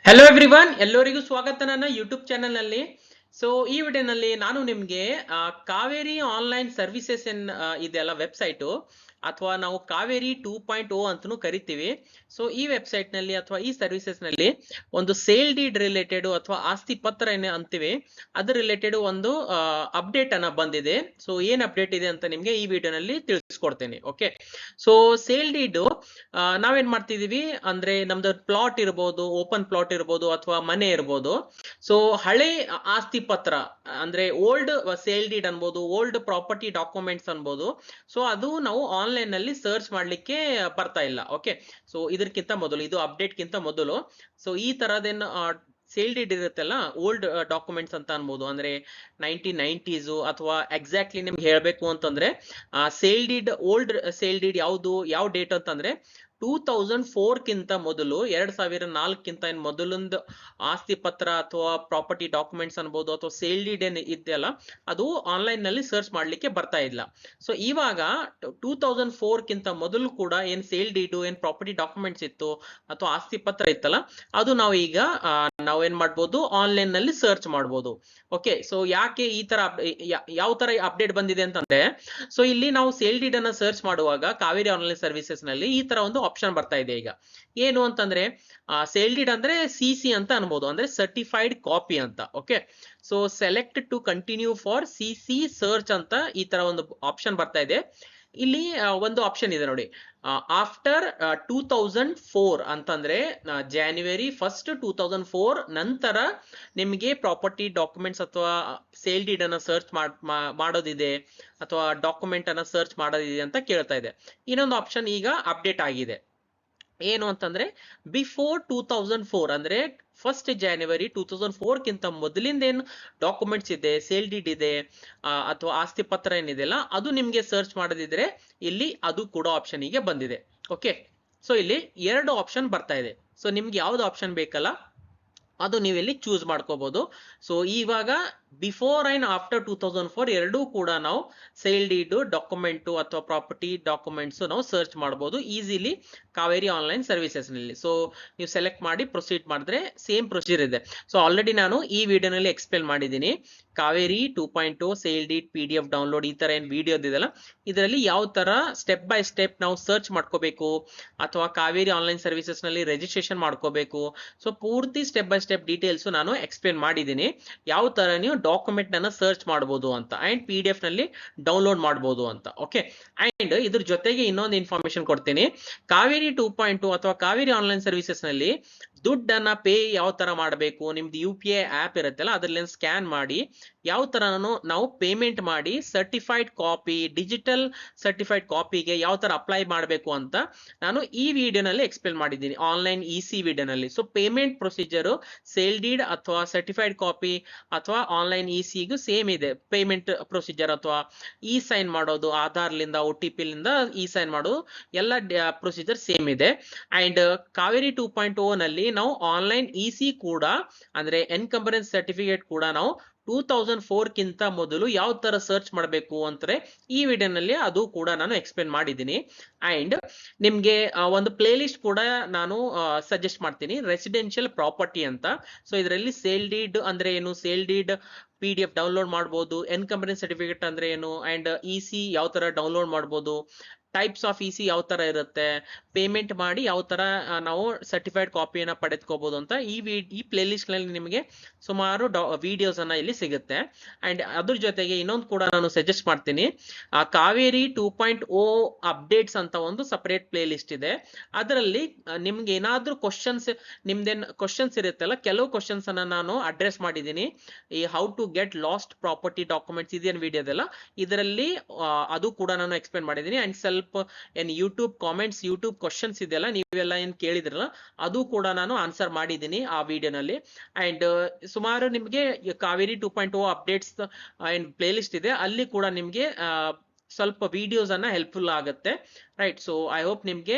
Hello everyone, ಎಲ್ಲರಿಗೂ ಸ್ವಾಗತ ನನ್ನ ಯೂಟ್ಯೂಬ್ ಚಾನೆಲ್ ನಲ್ಲಿ. ಸೊ ಈ ವಿಡಿಯೋನಲ್ಲಿ ನಾನು ನಿಮಗೆ ಕಾವೇರಿ ಆನ್ಲೈನ್ ಸರ್ವಿಸಸ್ ಇದೆಯಲ್ಲ ವೆಬ್ಸೈಟು, ಅಥವಾ ನಾವು ಕಾವೇರಿ 2.0 ಅಂತಲೂ ಕರಿತೀವಿ. ಸೊ ಈ ವೆಬ್ಸೈಟ್ ನಲ್ಲಿ ಅಥವಾ ಈ ಸರ್ವಿಸಸ್ ನಲ್ಲಿ ಒಂದು ಸೇಲ್ ಡೀಡ್ ರಿಲೇಟೆಡ್ ಅಥವಾ ಆಸ್ತಿ ಪತ್ರ ಏನೇ ಅಂತೀವಿ ಅದ್ರ ರಿಲೇಟೆಡ್ ಒಂದು ಅಪ್ಡೇಟ್ ಅನ್ನ ಬಂದಿದೆ. ಸೊ ಏನ್ ಅಪ್ಡೇಟ್ ಇದೆ ಅಂತ ನಿಮ್ಗೆ ಈ ವಿಡಿಯೋನಲ್ಲಿ ತಿಳಿಸ್ಕೊಡ್ತೇನೆ. ಓಕೆ, ಸೊ ಸೇಲ್ ಡೀಡ್ ನಾವೇನ್ ಮಾಡ್ತಿದೀವಿ ಅಂದ್ರೆ ನಮ್ದು ಪ್ಲಾಟ್ ಇರ್ಬೋದು, ಓಪನ್ ಪ್ಲಾಟ್ ಇರ್ಬೋದು ಅಥವಾ ಮನೆ ಇರ್ಬೋದು. ಸೊ ಹಳೆ ಆಸ್ತಿ ಪತ್ರ ಅಂದ್ರೆ ಓಲ್ಡ್ ಸೇಲ್ ಡೀಡ್ ಅನ್ಬೋದು, ಓಲ್ಡ್ ಪ್ರಾಪರ್ಟಿ ಡಾಕ್ಯುಮೆಂಟ್ಸ್ ಅನ್ಬೋದು. ಸೊ ಅದು ನಾವು ಆನ್ಲೈನ್ ನಲ್ಲಿ ಸರ್ಚ್ ಮಾಡ್ಲಿಕ್ಕೆ ಬರ್ತಾ ಇಲ್ಲ. ಓಕೆ, ಸೊ ಇದಕ್ಕಿಂತ ಮೊದಲು, ಇದು ಅಪ್ಡೇಟ್ ಗಿಂತ ಮೊದಲು ಸೊ ಈ ತರದೇನು ಸೇಲ್ ಡೀಡ್ ಇರುತ್ತಲ್ಲ, ಓಲ್ಡ್ ಡಾಕ್ಯುಮೆಂಟ್ಸ್ ಅಂತ ಅನ್ಬೋದು, ಅಂದ್ರೆ 1990s ಅಥವಾ ಎಕ್ಸಾಕ್ಟ್ಲಿ ನಿಮ್ಗೆ ಹೇಳ್ಬೇಕು ಅಂತಂದ್ರೆ sale deed, old sale deed ಯಾವ ಡೇಟ್ ಅಂತಂದ್ರೆ 2004 ಕಿಂತ ಮೊದಲು, 2004 ಏನ್ ಮೊದಲೊಂದು ಆಸ್ತಿ ಪತ್ರ ಅಥವಾ ಪ್ರಾಪರ್ಟಿ ಡಾಕ್ಯುಮೆಂಟ್ಸ್ ಅನ್ಬೋದು ಅಥವಾ ಸೇಲ್ ಡೀಡ್ ಏನ್ ಇದೆಯಲ್ಲ ಅದು ಆನ್ಲೈನ್ ನಲ್ಲಿ ಸರ್ಚ್ ಮಾಡ್ಲಿಕ್ಕೆ ಬರ್ತಾ ಇಲ್ಲ. ಸೊ ಇವಾಗ 2004 ಕಿಂತ ಮೊದಲು ಕೂಡ ಏನ್ ಸೇಲ್ ಡೀಡ್, ಏನ್ ಪ್ರಾಪರ್ಟಿ ಡಾಕ್ಯುಮೆಂಟ್ಸ್ ಇತ್ತು ಅಥವಾ ಆಸ್ತಿ ಪತ್ರ ಇತ್ತಲ್ಲ ಅದು ನಾವು ಈಗ ನಾವೇನ್ ಮಾಡ್ಬೋದು, ಆನ್ಲೈನ್ ನಲ್ಲಿ ಸರ್ಚ್ ಮಾಡ್ಬೋದು. ಓಕೆ, ಸೊ ಯಾಕೆ ಈ ತರ ಯಾವ ತರ ಅಪ್ಡೇಟ್ ಬಂದಿದೆ ಅಂತಂದ್ರೆ, ಸೊ ಇಲ್ಲಿ ನಾವು ಸೇಲ್ ಡೀಡ್ ಅನ್ನ ಸರ್ಚ್ ಮಾಡುವಾಗ ಕಾವೇರಿ ಆನ್ಲೈನ್ ಸರ್ವಿಸಸ್ ನಲ್ಲಿ ಈ ತರ ಒಂದು ಆಪ್ಷನ್ ಬರ್ತಾ ಇದೆ. ಈಗ ಏನು ಅಂತಂದ್ರೆ ಸೇಲ್ ಡೀಡ್ ಅಂದ್ರೆ CC ಅಂತ ಅನ್ಬೋದು, ಅಂದ್ರೆ ಸರ್ಟಿಫೈಡ್ ಕಾಪಿ ಅಂತ. Okay, so select to continue for CC search ಅಂತ ಈ ತರ ಒಂದು ಆಪ್ಷನ್ ಬರ್ತಾ ಇದೆ. ಇಲ್ಲಿ ಒಂದು ಆಪ್ಷನ್ ಇದೆ ನೋಡಿ, ಆಫ್ಟರ್ 2004 ಅಂತಂದ್ರೆ January 1st 2004 ನಂತರ ನಿಮಗೆ ಪ್ರಾಪರ್ಟಿ ಡಾಕ್ಯುಮೆಂಟ್ಸ್ ಅಥವಾ ಸೇಲ್ ಡೀಡ್ ಅನ್ನ ಸರ್ಚ್ ಮಾಡೋದಿದೆ ಅಥವಾ ಡಾಕ್ಯುಮೆಂಟ್ ಅನ್ನ ಸರ್ಚ್ ಮಾಡೋದಿದೆ ಅಂತ ಕೇಳ್ತಾ ಇದೆ. ಇನ್ನೊಂದು ಆಪ್ಷನ್ ಈಗ ಅಪ್ಡೇಟ್ ಆಗಿದೆ. ಏನು ಅಂತಂದ್ರೆ ಬಿಫೋರ್ 2004 ಅಂದ್ರೆ 1st January 2004 ಕಿಂತ ಮೊದಲಿಂದ ಏನು ಡಾಕ್ಯುಮೆಂಟ್ಸ್ ಇದೆ, ಸೇಲ್ ಡೀಡ್ ಇದೆ ಅಥವಾ ಆಸ್ತಿ ಪತ್ರ ಏನಿದೆಯಲ್ಲ ಅದು ನಿಮ್ಗೆ ಸರ್ಚ್ ಮಾಡೋದಿದ್ರೆ ಇಲ್ಲಿ ಅದು ಕೂಡ ಆಪ್ಷನ್ ಈಗ ಬಂದಿದೆ. ಓಕೆ, ಸೊ ಇಲ್ಲಿ ಎರಡು ಆಪ್ಷನ್ ಬರ್ತಾ ಇದೆ. ಸೊ ನಿಮ್ಗೆ ಯಾವ್ದು ಆಪ್ಷನ್ ಬೇಕಲ್ಲ ಅದು ನೀವಿಲ್ಲಿ ಚೂಸ್ ಮಾಡ್ಕೋಬಹುದು. ಸೊ ಇವಾಗ ಬಿಫೋರ್ ಅಂಡ್ ಆಫ್ಟರ್ 2004 ಎರಡೂ ಕೂಡ ನಾವು ಸೇಲ್ ಡೀಡ್ ಡಾಕ್ಯುಮೆಂಟ್ ಅಥವಾ ಪ್ರಾಪರ್ಟಿ ಡಾಕ್ಯುಮೆಂಟ್ಸ್ ನಾವು ಸರ್ಚ್ ಮಾಡಬಹುದು ಈಸಿಲಿ ಕಾವೇರಿ ಆನ್ಲೈನ್ ಸರ್ವಿಸಸ್ ನಲ್ಲಿ. ಸೊ ನೀವು ಸೆಲೆಕ್ಟ್ ಮಾಡಿ ಪ್ರೊಸೀಡ್ ಮಾಡಿದ್ರೆ ಸೇಮ್ ಪ್ರೊಸೀಜರ್ ಇದೆ. ಸೊ ಆಲ್ರೆಡಿ ನಾನು ಈ ವಿಡಿಯೋನಲ್ಲಿ ಎಕ್ಸ್ಪ್ಲೇನ್ ಮಾಡಿದ್ದೀನಿ Kaveri 2.0 sale deed PDF download ಈ ತರ ಏನ್ ವಿಡಿಯೋ ಇದೆಯಲ್ಲ ಇದರಲ್ಲಿ ಯಾವ ತರ ಸ್ಟೆಪ್ ಬೈ ಸ್ಟೆಪ್ ನಾವು ಸರ್ಚ್ ಮಾಡ್ಕೋಬೇಕು ಅಥವಾ ಕಾವೇರಿ ಆನ್ಲೈನ್ ಸರ್ವಿಸಸ್ ನಲ್ಲಿ ರಿಜಿಸ್ಟ್ರೇಷನ್ ಮಾಡ್ಕೋಬೇಕು. ಸೊ ಪೂರ್ತಿ ಸ್ಟೆಪ್ ಬೈ ಸ್ಟೆಪ್ ಡೀಟೇಲ್ಸ್ ನಾನು ಎಕ್ಸ್ಪ್ಲೇನ್ ಮಾಡಿದ್ದೀನಿ, ಯಾವ ತರ ನೀವು ಡಾಕ್ಯುಮೆಂಟ್ ಅನ್ನ ಸರ್ಚ್ ಮಾಡಬಹುದು ಅಂತ ಅಂಡ್ PDF ನಲ್ಲಿ ಡೌನ್ಲೋಡ್ ಮಾಡಬಹುದು ಅಂತ. ಓಕೆ, ಅಂಡ್ ಇದ್ರ ಜೊತೆಗೆ ಇನ್ನೊಂದು ಇನ್ಫಾರ್ಮೇಶನ್ ಕೊಡ್ತೀನಿ. ಕಾವೇರಿ 2.0 ಅಥವಾ ಕಾವೇರಿ ಆನ್ಲೈನ್ ಸರ್ವಿಸಸ್ ನಲ್ಲಿ ದುಡ್ಡನ್ನ ಪೇ ಯಾವ ತರ ಮಾಡಬೇಕು, ನಿಮ್ದು UPI ಆಪ್ ಇರುತ್ತಲ್ಲ ಅದ್ರಲ್ಲಿ ಸ್ಕ್ಯಾನ್ ಮಾಡಿ ಯಾವ ತರ ನಾವು ಪೇಮೆಂಟ್ ಮಾಡಿ ಸರ್ಟಿಫೈಡ್ ಕಾಪಿ, ಡಿಜಿಟಲ್ ಸರ್ಟಿಫೈಡ್ ಕಾಪಿಗೆ ಯಾವ ತರ ಅಪ್ಲೈ ಮಾಡಬೇಕು ಅಂತ ನಾನು ಈ ವಿಡಿಯೋನಲ್ಲಿ ಎಕ್ಸ್ಪ್ಲೇನ್ ಮಾಡಿದ್ದೀನಿ ಆನ್ಲೈನ್ EC ವಿಡಿಯೋನಲ್ಲಿ. So payment procedure sale deed ಅಥವಾ ಸರ್ಟಿಫೈಡ್ ಕಾಪಿ ಅಥವಾ ಆನ್ಲೈನ್ ECಗೂ ಸೇಮ್ ಇದೆ. ಪೇಮೆಂಟ್ ಪ್ರೊಸೀಜರ್ ಅಥವಾ ಇ ಸೈನ್ ಮಾಡೋದು, ಆಧಾರ್ಲಿಂದ OTP ಲಿಂದ ಇ ಸೈನ್ ಮಾಡೋದು ಎಲ್ಲ ಪ್ರೊಸೀಜರ್ ಸೇಮ್ ಇದೆ. ಅಂಡ್ ಕಾವೇರಿ 2.0 ನಲ್ಲಿ ನಾವು ಆನ್ಲೈನ್ EC ಕೂಡ ಅಂದ್ರೆ ಎನ್ಕಂಬರೆನ್ಸ್ ಸರ್ಟಿಫಿಕೇಟ್ ಕೂಡ ನಾವು 2004 ಕಿಂತ ಮೊದಲು ಯಾವ ತರ ಸರ್ಚ್ ಮಾಡಬೇಕು ಅಂತಾರೆ ಈ ವಿಡಿಯೋನಲ್ಲಿ ಅದು ಕೂಡ ನಾನು ಎಕ್ಸ್ಪ್ಲೇನ್ ಮಾಡಿದ್ದೀನಿ. ಅಂಡ್ ನಿಮ್ಗೆ ಒಂದು ಪ್ಲೇ ಲಿಸ್ಟ್ ಕೂಡ ನಾನು ಸಜೆಸ್ಟ್ ಮಾಡ್ತೀನಿ, ರೆಸಿಡೆನ್ಷಿಯಲ್ ಪ್ರಾಪರ್ಟಿ ಅಂತ. ಸೊ ಇದರಲ್ಲಿ ಸೇಲ್ ಡೀಡ್ ಅಂದ್ರೆ ಏನು, ಸೇಲ್ ಡೀಡ್ PDF ಡೌನ್ಲೋಡ್ ಮಾಡಬಹುದು, ಎನ್ಕಂಬರೆನ್ಸ್ ಸರ್ಟಿಫಿಕೇಟ್ ಅಂದ್ರೆ ಏನು, ಅಂಡ್ EC ಯಾವ ತರ ಡೌನ್ಲೋಡ್ ಮಾಡಬಹುದು, ಟೈಪ್ಸ್ ಆಫ್ EC ಯಾವ ತರ ಇರುತ್ತೆ, ಪೇಮೆಂಟ್ ಮಾಡಿ ಯಾವ ತರ ನಾವು ಸರ್ಟಿಫೈಡ್ ಕಾಪಿಯನ್ನ ಪಡೆದುಕೋಬಹುದು ಅಂತ ಈ ಪ್ಲೇ ಲಿಸ್ಟ್ ನಲ್ಲಿ ನಿಮಗೆ ಸುಮಾರು ವಿಡಿಯೋಸ್ ಅನ್ನ ಇಲ್ಲಿ ಸಿಗುತ್ತೆ. ಅಂಡ್ ಅದ್ರ ಜೊತೆಗೆ ಇನ್ನೊಂದು ಕೂಡ ನಾನು ಸಜೆಸ್ಟ್ ಮಾಡ್ತೀನಿ, ಕಾವೇರಿ 2.0 ಅಪ್ಡೇಟ್ಸ್ ಅಂತ ಒಂದು ಸಪರೇಟ್ ಪ್ಲೇ ಲಿಸ್ಟ್ ಇದೆ. ಅದರಲ್ಲಿ ನಿಮ್ಗೆ ಏನಾದ್ರೂ ನಿಮ್ದೇನ್ ಕ್ವಶನ್ಸ್ ಇರುತ್ತಲ್ಲ, ಕೆಲವು ಕ್ವಶನ್ಸ್ ಅನ್ನ ನಾನು ಅಡ್ರೆಸ್ ಮಾಡಿದ್ದೀನಿ. ಈ how to get lost property documents ಇದೇನ್ ವಿಡಿಯೋದಲ್ಲ ಇದರಲ್ಲಿ ಅದು ಕೂಡ ನಾನು ಎಕ್ಸ್ಪ್ಲೇನ್ ಮಾಡಿದ್ದೀನಿ. ಅಂಡ್ ಸ್ವಲ್ಪ ಏನ್ ಯೂಟ್ಯೂಬ್ ಕಾಮೆಂಟ್ಸ್, ಯೂಟ್ಯೂಬ್ ಕ್ವಶನ್ಸ್ ಇದೆಯಲ್ಲ ನೀವೆಲ್ಲ ಏನ್ ಕೇಳಿದ್ರಲ್ಲ ಅದು ಕೂಡ ನಾನು ಆನ್ಸರ್ ಮಾಡಿದ್ದೀನಿ ಆ ವಿಡಿಯೋನಲ್ಲಿ. ಅಂಡ್ ಸುಮಾರು ನಿಮ್ಗೆ Kaveri 2.0 updates and play list ಇದೆ, ಅಲ್ಲಿ ಕೂಡ ನಿಮ್ಗೆ ಸ್ವಲ್ಪ ವಿಡಿಯೋಸ್ ಅನ್ನ ಹೆಲ್ಪ್ಫುಲ್ ಆಗುತ್ತೆ. ರೈಟ್, ಸೊ ಐ ಹೋಪ್ ನಿಮ್ಗೆ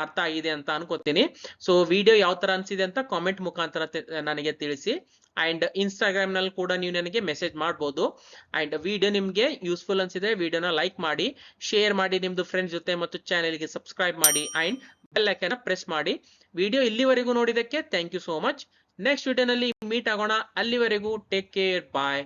ಅರ್ಥ ಆಗಿದೆ ಅಂತ ಅನ್ಕೋತೀನಿ. ಸೊ ವಿಡಿಯೋ ಯಾವ ತರ ಅನ್ಸಿದೆ ಅಂತ ಕಾಮೆಂಟ್ ಮುಖಾಂತರ ನನಗೆ ತಿಳಿಸಿ. ಅಂಡ್ ಇನ್ಸ್ಟಾಗ್ರಾಮ್ ನಲ್ಲಿ ಕೂಡ ನೀವು ನನಗೆ ಮೆಸೇಜ್ ಮಾಡಬಹುದು. ಅಂಡ್ ವಿಡಿಯೋ ನಿಮ್ಗೆ ಯೂಸ್ಫುಲ್ ಅನ್ಸಿದ್ರೆ ವಿಡಿಯೋನ ಲೈಕ್ ಮಾಡಿ, ಶೇರ್ ಮಾಡಿ ನಿಮ್ದು ಫ್ರೆಂಡ್ಸ್ ಜೊತೆ ಮತ್ತು ಚಾನೆಲ್ಗೆ ಸಬ್ಸ್ಕ್ರೈಬ್ ಮಾಡಿ. ಅಂಡ್ ಬೆಲ್ ಐಕಾನ್ ಪ್ರೆಸ್ ಮಾಡಿ. ವಿಡಿಯೋ ಇಲ್ಲಿವರೆಗೂ ನೋಡಿದಕ್ಕೆ thank you so much. Next ವಿಡಿಯೋನಲ್ಲಿ ಮೀಟ್ ಆಗೋಣ. ಅಲ್ಲಿವರೆಗೂ ಟೇಕ್ ಕೇರ್, ಬಾಯ್.